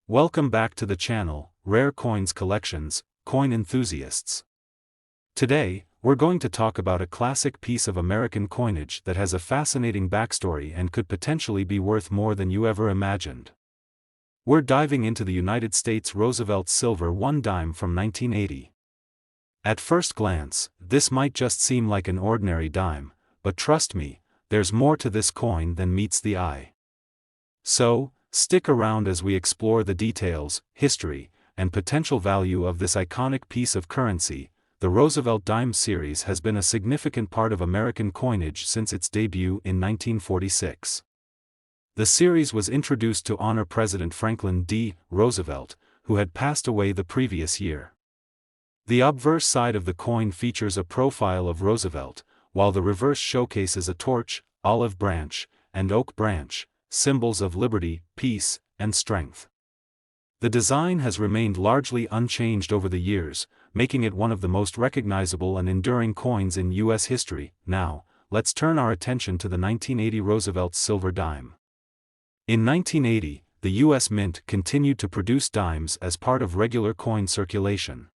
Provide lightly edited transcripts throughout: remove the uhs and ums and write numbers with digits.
Welcome back to the channel, Rare Coins Collections, Coin Enthusiasts. Today, we're going to talk about a classic piece of American coinage that has a fascinating backstory and could potentially be worth more than you ever imagined. We're diving into the United States Roosevelt Silver I dime from 1980. At first glance, this might just seem like an ordinary dime, but trust me, there's more to this coin than meets the eye. So, stick around as we explore the details, history, and potential value of this iconic piece of currency. The Roosevelt Dimes series has been a significant part of American coinage since its debut in 1946. The series was introduced to honor President Franklin D. Roosevelt, who had passed away the previous year. The obverse side of the coin features a profile of Roosevelt, while the reverse showcases a torch, olive branch, and oak branch, symbols of liberty, peace, and strength. The design has remained largely unchanged over the years, making it one of the most recognizable and enduring coins in U.S. history. Now, let's turn our attention to the 1980 Roosevelt Silver Dime. In 1980, the U.S. Mint continued to produce dimes as part of regular coin circulation.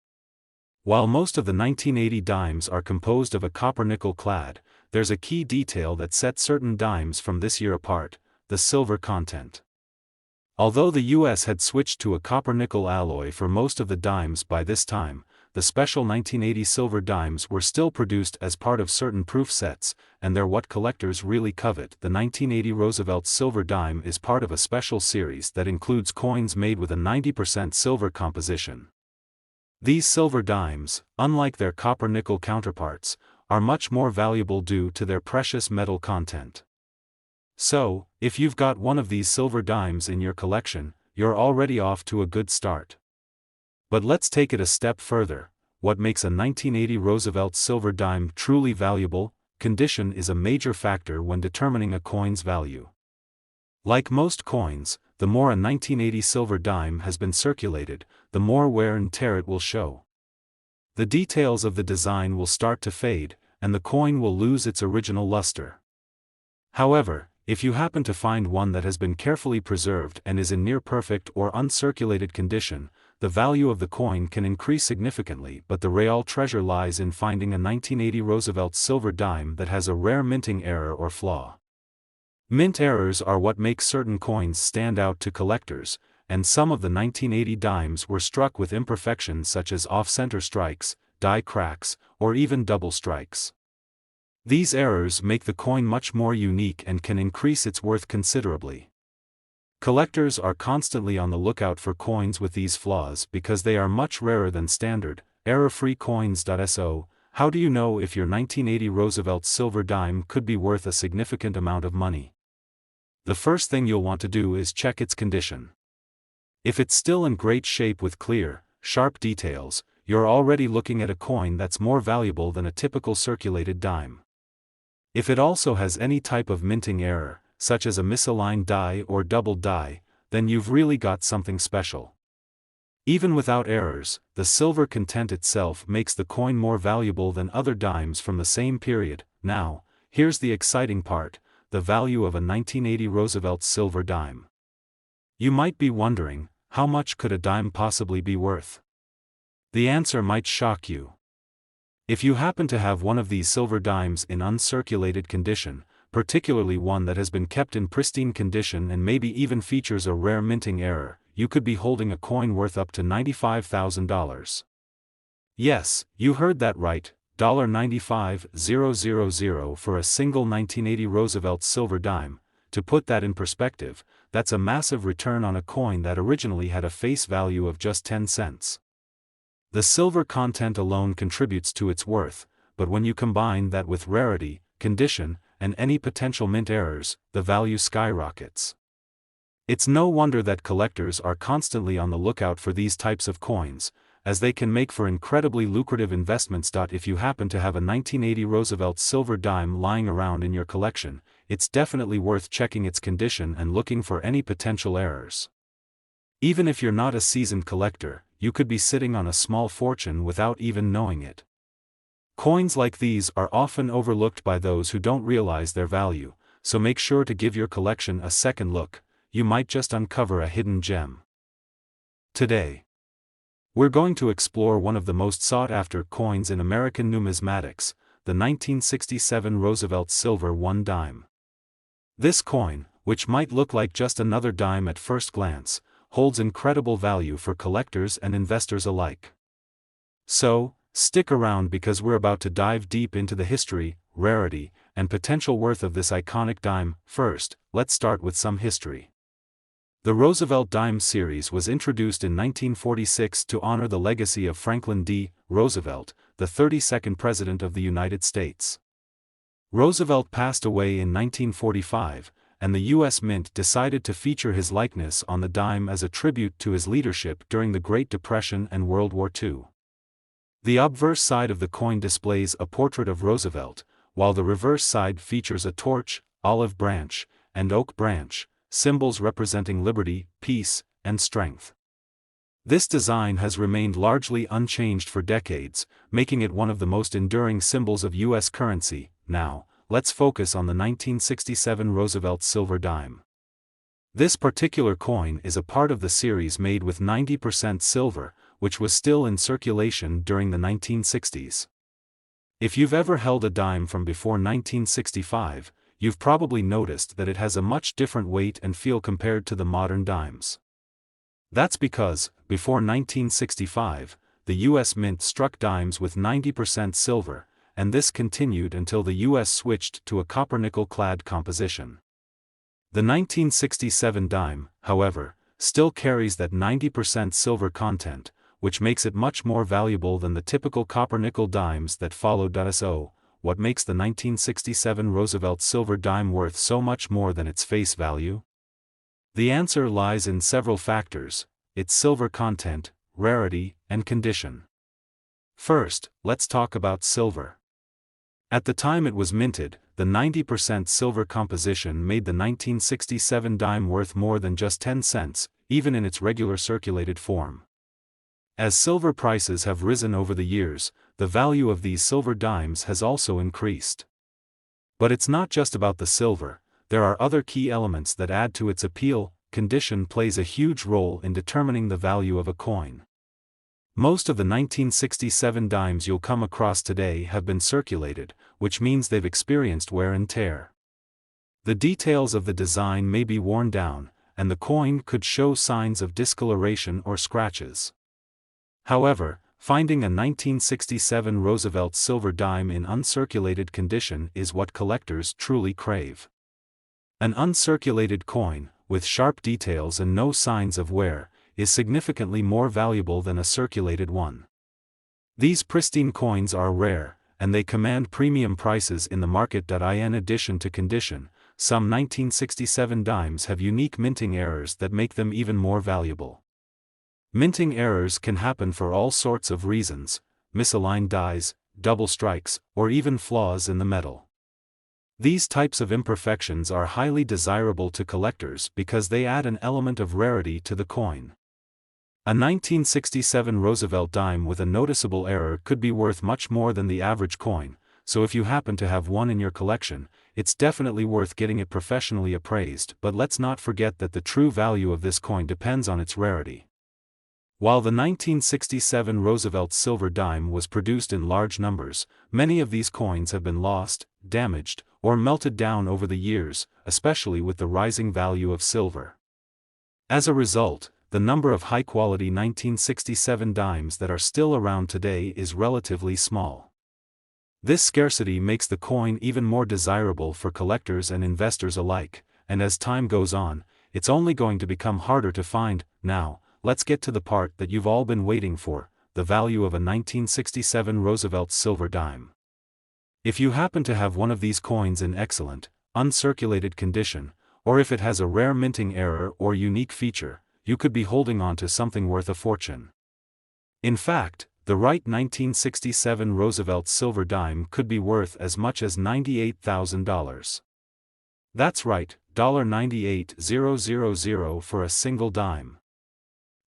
While most of the 1980 dimes are composed of a copper-nickel clad, there's a key detail that sets certain dimes from this year apart: the silver content. Although the U.S. had switched to a copper-nickel alloy for most of the dimes by this time, the special 1980 silver dimes were still produced as part of certain proof sets, and they're what collectors really covet. The 1980 Roosevelt Silver Dime is part of a special series that includes coins made with a 90% silver composition. These silver dimes, unlike their copper-nickel counterparts, are much more valuable due to their precious metal content. So, if you've got one of these silver dimes in your collection, you're already off to a good start. But let's take it a step further. What makes a 1980 Roosevelt Silver Dime truly valuable? Condition is a major factor when determining a coin's value. Like most coins, the more a 1980 silver dime has been circulated, the more wear and tear it will show. The details of the design will start to fade, and the coin will lose its original luster. However, if you happen to find one that has been carefully preserved and is in near-perfect or uncirculated condition, the value of the coin can increase significantly. But the real treasure lies in finding a 1980 Roosevelt silver dime that has a rare minting error or flaw. Mint errors are what make certain coins stand out to collectors, and some of the 1980 dimes were struck with imperfections such as off-center strikes, die cracks, or even double strikes. These errors make the coin much more unique and can increase its worth considerably. Collectors are constantly on the lookout for coins with these flaws because they are much rarer than standard, error-free coins. So, how do you know if your 1980 Roosevelt silver dime could be worth a significant amount of money? The first thing you'll want to do is check its condition. If it's still in great shape with clear, sharp details, you're already looking at a coin that's more valuable than a typical circulated dime. If it also has any type of minting error, such as a misaligned die or doubled die, then you've really got something special. Even without errors, the silver content itself makes the coin more valuable than other dimes from the same period. Now, here's the exciting part: the value of a 1980 Roosevelt silver dime. You might be wondering, how much could a dime possibly be worth? The answer might shock you. If you happen to have one of these silver dimes in uncirculated condition, particularly one that has been kept in pristine condition and maybe even features a rare minting error, you could be holding a coin worth up to $95,000. Yes, you heard that right, $95,000 for a single 1980 Roosevelt silver dime. To put that in perspective, that's a massive return on a coin that originally had a face value of just 10 cents. The silver content alone contributes to its worth, but when you combine that with rarity, condition, and any potential mint errors, the value skyrockets. It's no wonder that collectors are constantly on the lookout for these types of coins, as they can make for incredibly lucrative investments. If you happen to have a 1980 Roosevelt silver dime lying around in your collection, it's definitely worth checking its condition and looking for any potential errors. Even if you're not a seasoned collector, you could be sitting on a small fortune without even knowing it. Coins like these are often overlooked by those who don't realize their value, so make sure to give your collection a second look. You might just uncover a hidden gem. Today, we're going to explore one of the most sought-after coins in American numismatics, the 1967 Roosevelt Silver 1 dime. This coin, which might look like just another dime at first glance, holds incredible value for collectors and investors alike. So, stick around because we're about to dive deep into the history, rarity, and potential worth of this iconic dime. First, let's start with some history. The Roosevelt Dimes series was introduced in 1946 to honor the legacy of Franklin D. Roosevelt, the 32nd President of the United States. Roosevelt passed away in 1945, and the U.S. Mint decided to feature his likeness on the dime as a tribute to his leadership during the Great Depression and World War II. The obverse side of the coin displays a portrait of Roosevelt, while the reverse side features a torch, olive branch, and oak branch, symbols representing liberty, peace, and strength. This design has remained largely unchanged for decades, making it one of the most enduring symbols of U.S. currency. Now, let's focus on the 1967 Roosevelt Silver Dime. This particular coin is a part of the series made with 90% silver, which was still in circulation during the 1960s. If you've ever held a dime from before 1965, you've probably noticed that it has a much different weight and feel compared to the modern dimes. That's because, before 1965, the U.S. Mint struck dimes with 90% silver, and this continued until the U.S. switched to a copper-nickel-clad composition. The 1967 dime, however, still carries that 90% silver content, which makes it much more valuable than the typical copper-nickel dimes that followed. So, what makes the 1967 Roosevelt Silver Dime worth so much more than its face value? The answer lies in several factors: its silver content, rarity, and condition. First, let's talk about silver. At the time it was minted, the 90% silver composition made the 1967 dime worth more than just 10 cents, even in its regular circulated form. As silver prices have risen over the years, the value of these silver dimes has also increased. But it's not just about the silver, there are other key elements that add to its appeal. Condition plays a huge role in determining the value of a coin. Most of the 1967 dimes you'll come across today have been circulated, which means they've experienced wear and tear. The details of the design may be worn down, and the coin could show signs of discoloration or scratches. However, finding a 1967 Roosevelt silver dime in uncirculated condition is what collectors truly crave. An uncirculated coin, with sharp details and no signs of wear, is significantly more valuable than a circulated one. These pristine coins are rare, and they command premium prices in the market. In addition to condition, some 1967 dimes have unique minting errors that make them even more valuable. Minting errors can happen for all sorts of reasons: misaligned dies, double strikes, or even flaws in the metal. These types of imperfections are highly desirable to collectors because they add an element of rarity to the coin. A 1967 Roosevelt dime with a noticeable error could be worth much more than the average coin, so if you happen to have one in your collection, it's definitely worth getting it professionally appraised. But let's not forget that the true value of this coin depends on its rarity. While the 1967 Roosevelt silver dime was produced in large numbers, many of these coins have been lost, damaged, or melted down over the years, especially with the rising value of silver. As a result, the number of high-quality 1967 dimes that are still around today is relatively small. This scarcity makes the coin even more desirable for collectors and investors alike, and as time goes on, it's only going to become harder to find. Now, let's get to the part that you've all been waiting for: the value of a 1967 Roosevelt silver dime. If you happen to have one of these coins in excellent, uncirculated condition, or if it has a rare minting error or unique feature, you could be holding on to something worth a fortune. In fact, the right 1967 Roosevelt silver dime could be worth as much as $98,000. That's right, $98,000 for a single dime.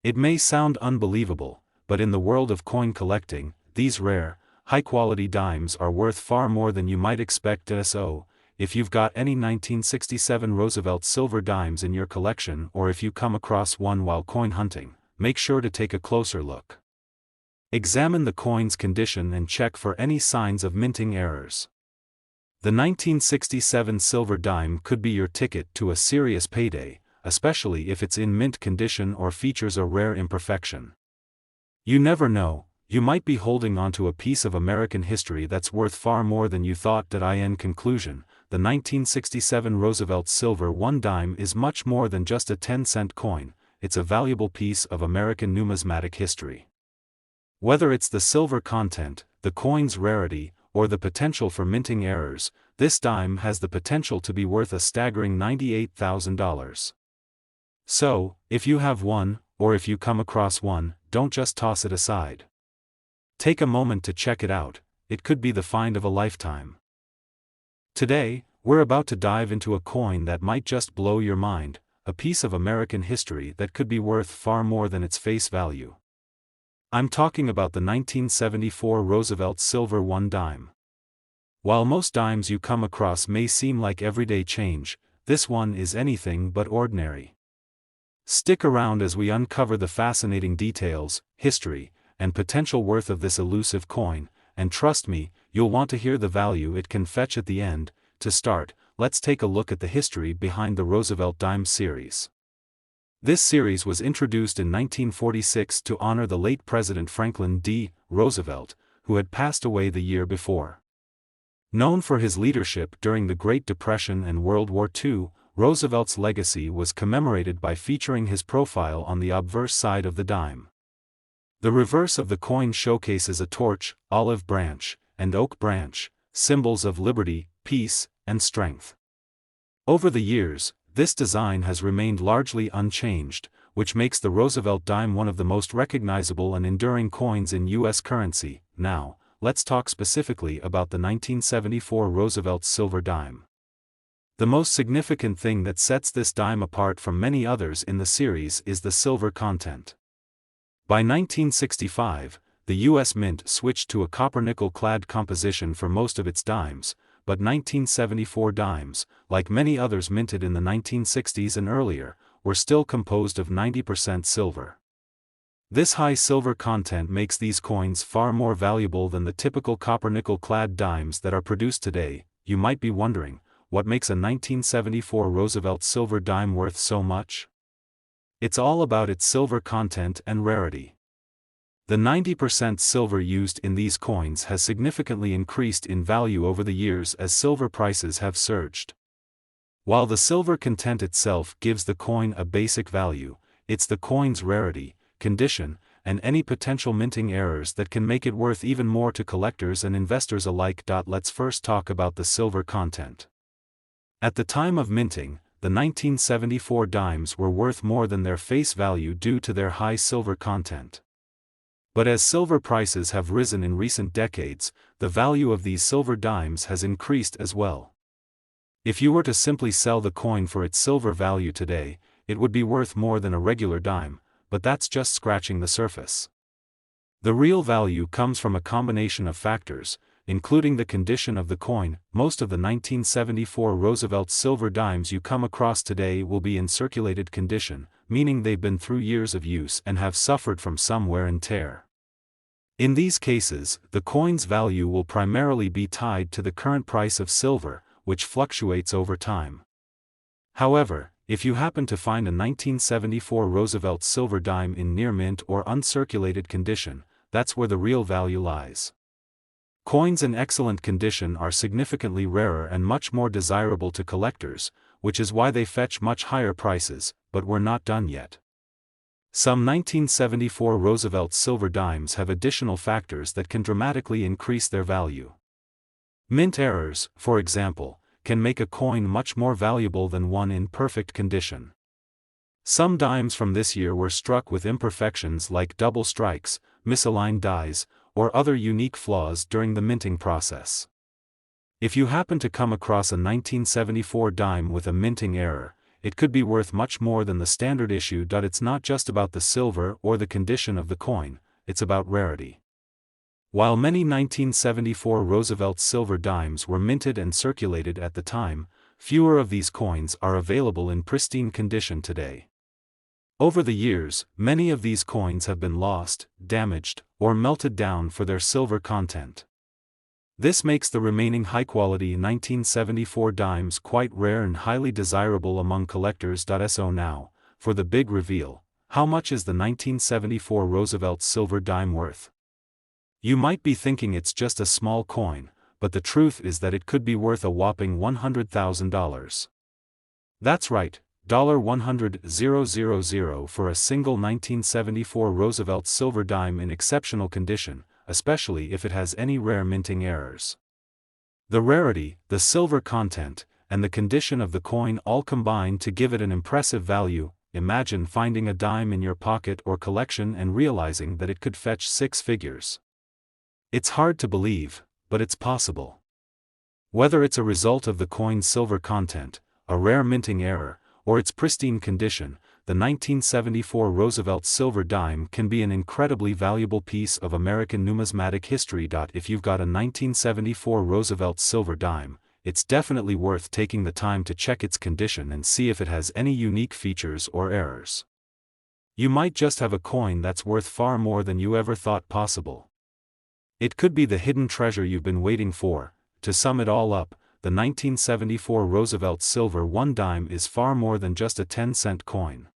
It may sound unbelievable, but in the world of coin collecting, these rare, high-quality dimes are worth far more than you might expect. So, if you've got any 1967 Roosevelt silver dimes in your collection, or if you come across one while coin hunting, make sure to take a closer look. Examine the coin's condition and check for any signs of minting errors. The 1967 silver dime could be your ticket to a serious payday, especially if it's in mint condition or features a rare imperfection. You never know, you might be holding onto a piece of American history that's worth far more than you thought. In conclusion, the 1967 Roosevelt Silver 1 dime is much more than just a 10-cent coin, it's a valuable piece of American numismatic history. Whether it's the silver content, the coin's rarity, or the potential for minting errors, this dime has the potential to be worth a staggering $98,000. So, if you have one, or if you come across one, don't just toss it aside. Take a moment to check it out, it could be the find of a lifetime. Today, we're about to dive into a coin that might just blow your mind, a piece of American history that could be worth far more than its face value. I'm talking about the 1974 Roosevelt Silver 1 dime. While most dimes you come across may seem like everyday change, this one is anything but ordinary. Stick around as we uncover the fascinating details, history, and potential worth of this elusive coin, and trust me, you'll want to hear the value it can fetch at the end. To start, let's take a look at the history behind the Roosevelt Dimes series. This series was introduced in 1946 to honor the late President Franklin D. Roosevelt, who had passed away the year before. Known for his leadership during the Great Depression and World War II, Roosevelt's legacy was commemorated by featuring his profile on the obverse side of the dime. The reverse of the coin showcases a torch, olive branch, and oak branch, symbols of liberty, peace, and strength. Over the years, this design has remained largely unchanged, which makes the Roosevelt dime one of the most recognizable and enduring coins in U.S. currency. Now, let's talk specifically about the 1974 Roosevelt silver dime. The most significant thing that sets this dime apart from many others in the series is the silver content. By 1965, the U.S. Mint switched to a copper-nickel-clad composition for most of its dimes, but 1974 dimes, like many others minted in the 1960s and earlier, were still composed of 90% silver. This high silver content makes these coins far more valuable than the typical copper-nickel-clad dimes that are produced today. You might be wondering, what makes a 1974 Roosevelt silver dime worth so much? It's all about its silver content and rarity. The 90% silver used in these coins has significantly increased in value over the years as silver prices have surged. While the silver content itself gives the coin a basic value, it's the coin's rarity, condition, and any potential minting errors that can make it worth even more to collectors and investors alike. Let's first talk about the silver content. At the time of minting, the 1974 dimes were worth more than their face value due to their high silver content. But as silver prices have risen in recent decades, the value of these silver dimes has increased as well. If you were to simply sell the coin for its silver value today, it would be worth more than a regular dime, but that's just scratching the surface. The real value comes from a combination of factors, including the condition of the coin. Most of the 1974 Roosevelt silver dimes you come across today will be in circulated condition, meaning they've been through years of use and have suffered from some wear and tear. In these cases, the coin's value will primarily be tied to the current price of silver, which fluctuates over time. However, if you happen to find a 1974 Roosevelt silver dime in near mint or uncirculated condition, that's where the real value lies. Coins in excellent condition are significantly rarer and much more desirable to collectors, which is why they fetch much higher prices, but we're not done yet. Some 1974 Roosevelt silver dimes have additional factors that can dramatically increase their value. Mint errors, for example, can make a coin much more valuable than one in perfect condition. Some dimes from this year were struck with imperfections like double strikes, misaligned dies, or other unique flaws during the minting process. If you happen to come across a 1974 dime with a minting error, it could be worth much more than the standard issue. It's not just about the silver or the condition of the coin, it's about rarity. While many 1974 Roosevelt silver dimes were minted and circulated at the time, fewer of these coins are available in pristine condition today. Over the years, many of these coins have been lost, damaged, or melted down for their silver content. This makes the remaining high-quality 1974 dimes quite rare and highly desirable among collectors. So now, for the big reveal, how much is the 1974 Roosevelt silver dime worth? You might be thinking it's just a small coin, but the truth is that it could be worth a whopping $100,000. That's right, $100,000 for a single 1974 Roosevelt silver dime in exceptional condition, especially if it has any rare minting errors. The rarity, the silver content, and the condition of the coin all combine to give it an impressive value. Imagine finding a dime in your pocket or collection and realizing that it could fetch six figures. It's hard to believe, but it's possible. Whether it's a result of the coin's silver content, a rare minting error, or its pristine condition, the 1974 Roosevelt silver dime can be an incredibly valuable piece of American numismatic history. If you've got a 1974 Roosevelt silver dime, it's definitely worth taking the time to check its condition and see if it has any unique features or errors. You might just have a coin that's worth far more than you ever thought possible. It could be the hidden treasure you've been waiting for. To sum it all up, the 1974 Roosevelt silver 1 dime is far more than just a 10-cent coin.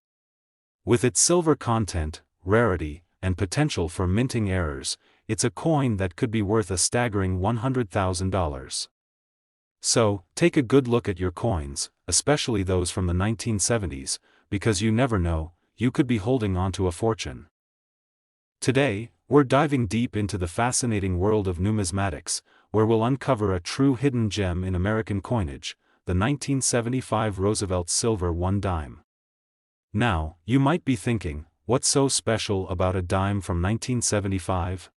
With its silver content, rarity, and potential for minting errors, it's a coin that could be worth a staggering $100,000. So, take a good look at your coins, especially those from the 1970s, because you never know, you could be holding onto a fortune. Today, we're diving deep into the fascinating world of numismatics, where we'll uncover a true hidden gem in American coinage, the 1975 Roosevelt silver 1 dime. Now, you might be thinking, what's so special about a dime from 1975?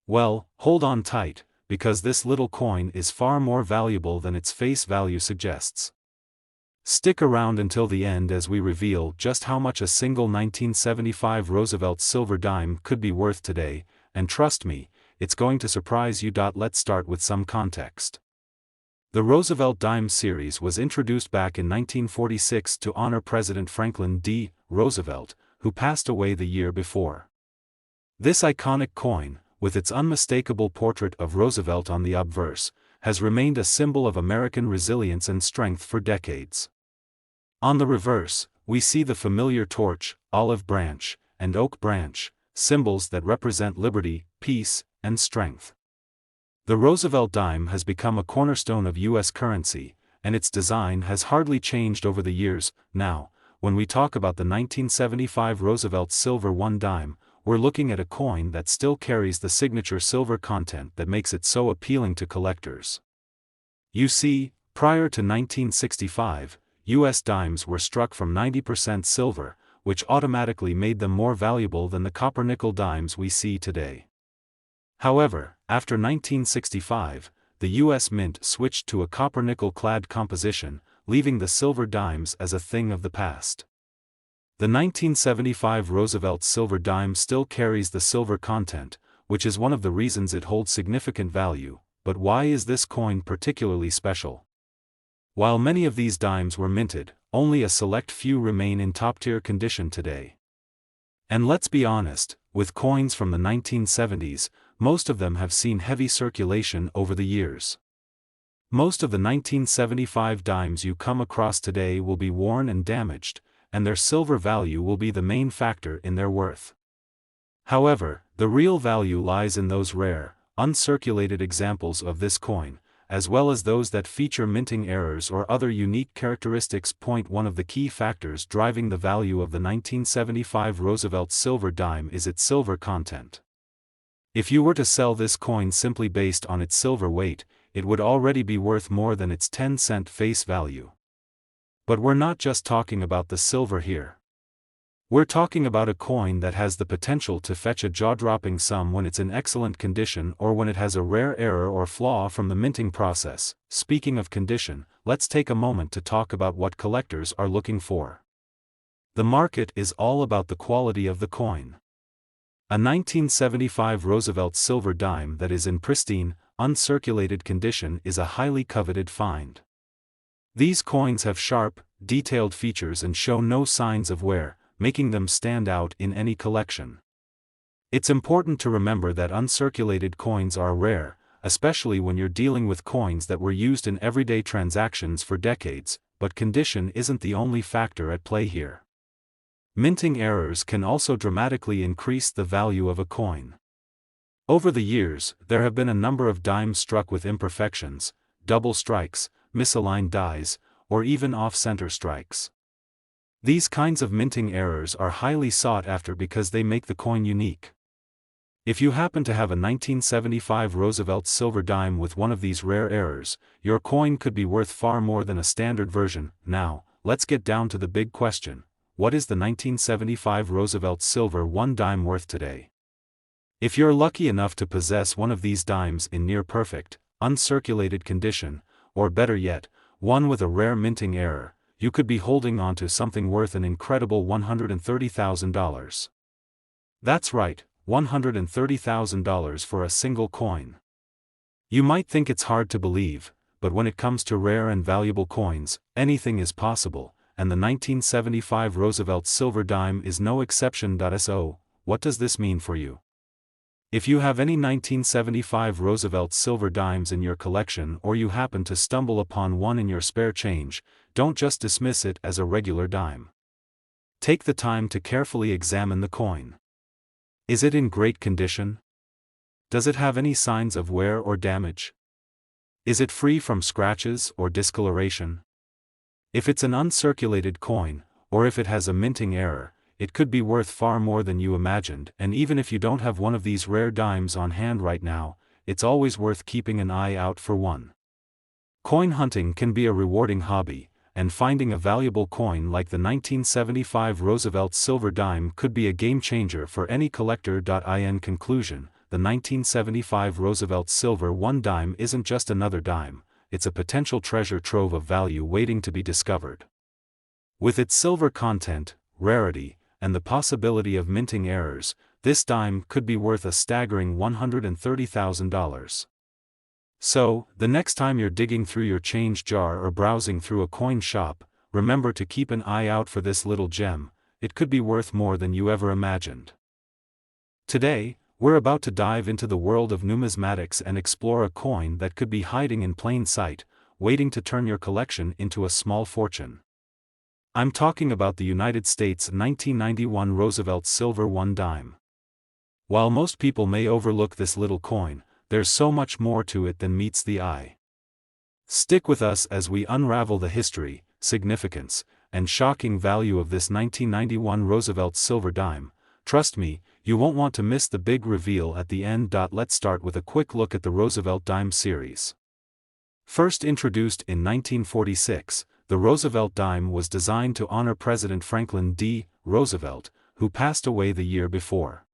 Well, hold on tight, because this little coin is far more valuable than its face value suggests. Stick around until the end as we reveal just how much a single 1975 Roosevelt silver dime could be worth today, and trust me, it's going to surprise you. Let's start with some context. The Roosevelt Dimes series was introduced back in 1946 to honor President Franklin D. Roosevelt, who passed away the year before. This iconic coin, with its unmistakable portrait of Roosevelt on the obverse, has remained a symbol of American resilience and strength for decades. On the reverse, we see the familiar torch, olive branch, and oak branch, symbols that represent liberty, peace, and strength. The Roosevelt dime has become a cornerstone of U.S. currency, and its design has hardly changed over the years. Now, when we talk about the 1975 Roosevelt silver 1 dime, we're looking at a coin that still carries the signature silver content that makes it so appealing to collectors. You see, prior to 1965, U.S. dimes were struck from 90% silver, which automatically made them more valuable than the copper-nickel dimes we see today. However, after 1965, the U.S. Mint switched to a copper-nickel-clad composition, leaving the silver dimes as a thing of the past. The 1975 Roosevelt silver dime still carries the silver content, which is one of the reasons it holds significant value. But why is this coin particularly special? While many of these dimes were minted, only a select few remain in top-tier condition today. And let's be honest, with coins from the 1970s, most of them have seen heavy circulation over the years. Most of the 1975 dimes you come across today will be worn and damaged, and their silver value will be the main factor in their worth. However, the real value lies in those rare, uncirculated examples of this coin, as well as those that feature minting errors or other unique characteristics. One of the key factors driving the value of the 1975 Roosevelt silver dime is its silver content. If you were to sell this coin simply based on its silver weight, it would already be worth more than its 10-cent face value. But we're not just talking about the silver here. We're talking about a coin that has the potential to fetch a jaw-dropping sum when it's in excellent condition or when it has a rare error or flaw from the minting process. Speaking of condition, let's take a moment to talk about what collectors are looking for. The market is all about the quality of the coin. A 1975 Roosevelt silver dime that is in pristine, uncirculated condition is a highly coveted find. These coins have sharp, detailed features and show no signs of wear, making them stand out in any collection. It's important to remember that uncirculated coins are rare, especially when you're dealing with coins that were used in everyday transactions for decades, but condition isn't the only factor at play here. Minting errors can also dramatically increase the value of a coin. Over the years, there have been a number of dimes struck with imperfections, double strikes, misaligned dies, or even off-center strikes. These kinds of minting errors are highly sought after because they make the coin unique. If you happen to have a 1975 Roosevelt silver dime with one of these rare errors, your coin could be worth far more than a standard version. Now, let's get down to the big question: what is the 1975 Roosevelt silver 1 dime worth today? If you're lucky enough to possess one of these dimes in near-perfect, uncirculated condition, or better yet, one with a rare minting error, you could be holding on to something worth an incredible $130,000. That's right, $130,000 for a single coin. You might think it's hard to believe, but when it comes to rare and valuable coins, anything is possible, and the 1975 Roosevelt silver dime is no exception. So, what does this mean for you? If you have any 1975 Roosevelt silver dimes in your collection, or you happen to stumble upon one in your spare change, don't just dismiss it as a regular dime. Take the time to carefully examine the coin. Is it in great condition? Does it have any signs of wear or damage? Is it free from scratches or discoloration? If it's an uncirculated coin, or if it has a minting error, it could be worth far more than you imagined. And even if you don't have one of these rare dimes on hand right now, it's always worth keeping an eye out for one. Coin hunting can be a rewarding hobby, and finding a valuable coin like the 1975 Roosevelt silver dime could be a game-changer for any collector. In conclusion, the 1975 Roosevelt silver 1 dime isn't just another dime, it's a potential treasure trove of value waiting to be discovered. With its silver content, rarity, and the possibility of minting errors, this dime could be worth a staggering $130,000. So, the next time you're digging through your change jar or browsing through a coin shop, remember to keep an eye out for this little gem. It could be worth more than you ever imagined. Today, we're about to dive into the world of numismatics and explore a coin that could be hiding in plain sight, waiting to turn your collection into a small fortune. I'm talking about the United States 1991 Roosevelt silver 1 dime. While most people may overlook this little coin, there's so much more to it than meets the eye. Stick with us as we unravel the history, significance, and shocking value of this 1991 Roosevelt silver dime. Trust me, you won't want to miss the big reveal at the end. Let's start with a quick look at the Roosevelt Dime series. First introduced in 1946, the Roosevelt Dime was designed to honor President Franklin D. Roosevelt, who passed away the year before.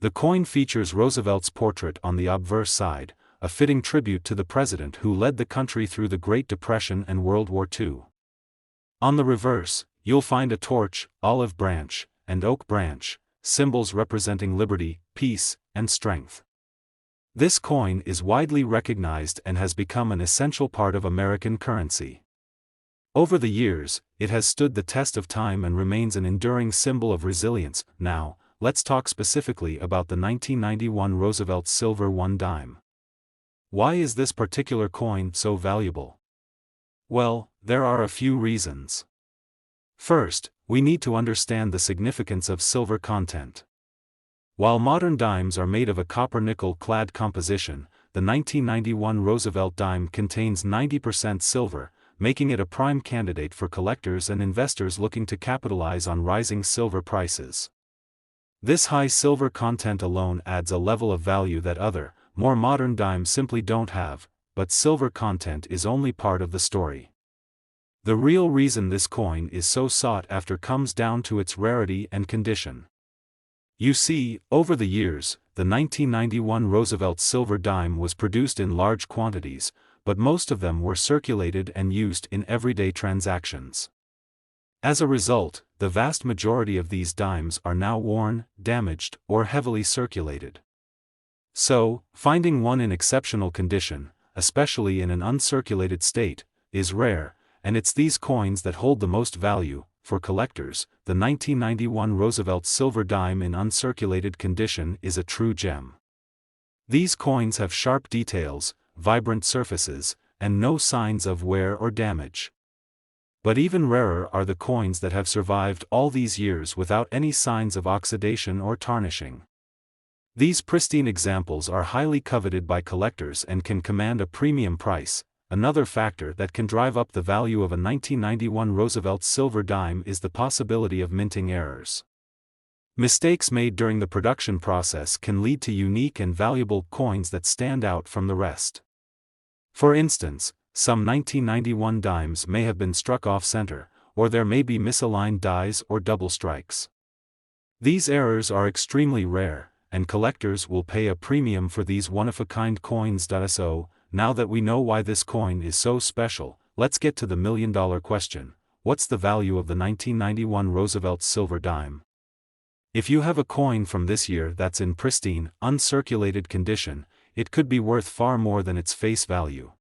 The coin features Roosevelt's portrait on the obverse side, a fitting tribute to the president who led the country through the Great Depression and World War II. On the reverse, you'll find a torch, olive branch, and oak branch, symbols representing liberty, peace, and strength. This coin is widely recognized and has become an essential part of American currency. Over the years, it has stood the test of time and remains an enduring symbol of resilience. Now, let's talk specifically about the 1991 Roosevelt silver 1 dime. Why is this particular coin so valuable? Well, there are a few reasons. First, we need to understand the significance of silver content. While modern dimes are made of a copper-nickel clad composition, the 1991 Roosevelt dime contains 90% silver, making it a prime candidate for collectors and investors looking to capitalize on rising silver prices. This high silver content alone adds a level of value that other, more modern dimes simply don't have, but silver content is only part of the story. The real reason this coin is so sought after comes down to its rarity and condition. You see, over the years, the 1991 Roosevelt silver dime was produced in large quantities, but most of them were circulated and used in everyday transactions. As a result, the vast majority of these dimes are now worn, damaged, or heavily circulated. So, finding one in exceptional condition, especially in an uncirculated state, is rare, and it's these coins that hold the most value. for collectors, the 1991 Roosevelt silver dime in uncirculated condition is a true gem. These coins have sharp details, vibrant surfaces, and no signs of wear or damage. But even rarer are the coins that have survived all these years without any signs of oxidation or tarnishing. These pristine examples are highly coveted by collectors and can command a premium price. Another factor that can drive up the value of a 1991 Roosevelt silver dime is the possibility of minting errors. Mistakes made during the production process can lead to unique and valuable coins that stand out from the rest. For instance, some 1991 dimes may have been struck off-center, or there may be misaligned dies or double strikes. These errors are extremely rare, and collectors will pay a premium for these one-of-a-kind coins. So, now that we know why this coin is so special, let's get to the million-dollar question: what's the value of the 1991 Roosevelt silver dime? If you have a coin from this year that's in pristine, uncirculated condition, it could be worth far more than its face value.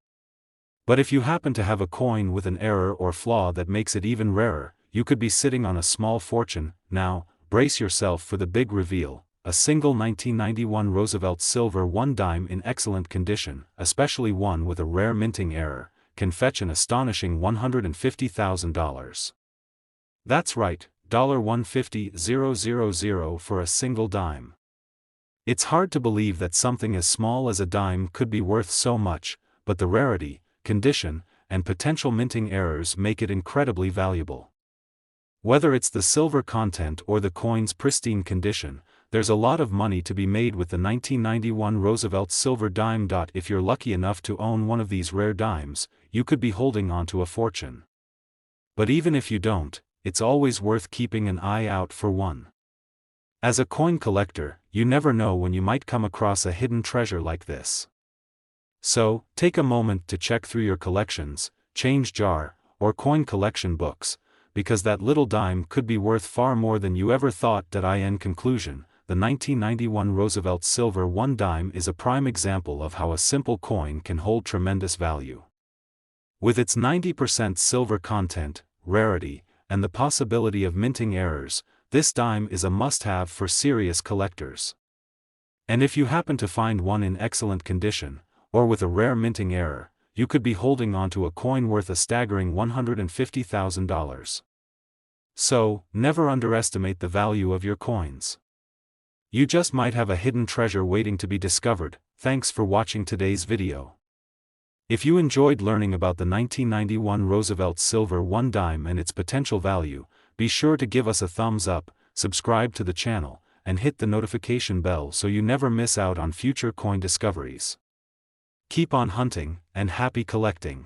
But if you happen to have a coin with an error or flaw that makes it even rarer, you could be sitting on a small fortune. Now, brace yourself for the big reveal. A single 1991 Roosevelt silver one dime in excellent condition, especially one with a rare minting error, can fetch an astonishing $150,000. That's right, $150,000 for a single dime. It's hard to believe that something as small as a dime could be worth so much, but the rarity, condition, and potential minting errors make it incredibly valuable. Whether it's the silver content or the coin's pristine condition, there's a lot of money to be made with the 1991 Roosevelt silver dime. If you're lucky enough to own one of these rare dimes, you could be holding on to a fortune. But even if you don't, it's always worth keeping an eye out for one. As a coin collector, you never know when you might come across a hidden treasure like this. So, take a moment to check through your collections, change jar, or coin collection books, because that little dime could be worth far more than you ever thought. In conclusion, the 1991 Roosevelt silver one dime is a prime example of how a simple coin can hold tremendous value. With its 90% silver content, rarity, and the possibility of minting errors, this dime is a must-have for serious collectors. And if you happen to find one in excellent condition, or with a rare minting error, you could be holding onto a coin worth a staggering $150,000. So, never underestimate the value of your coins. You just might have a hidden treasure waiting to be discovered. Thanks for watching today's video. If you enjoyed learning about the 1991 Roosevelt silver one dime and its potential value, be sure to give us a thumbs up, subscribe to the channel, and hit the notification bell so you never miss out on future coin discoveries. Keep on hunting, and happy collecting.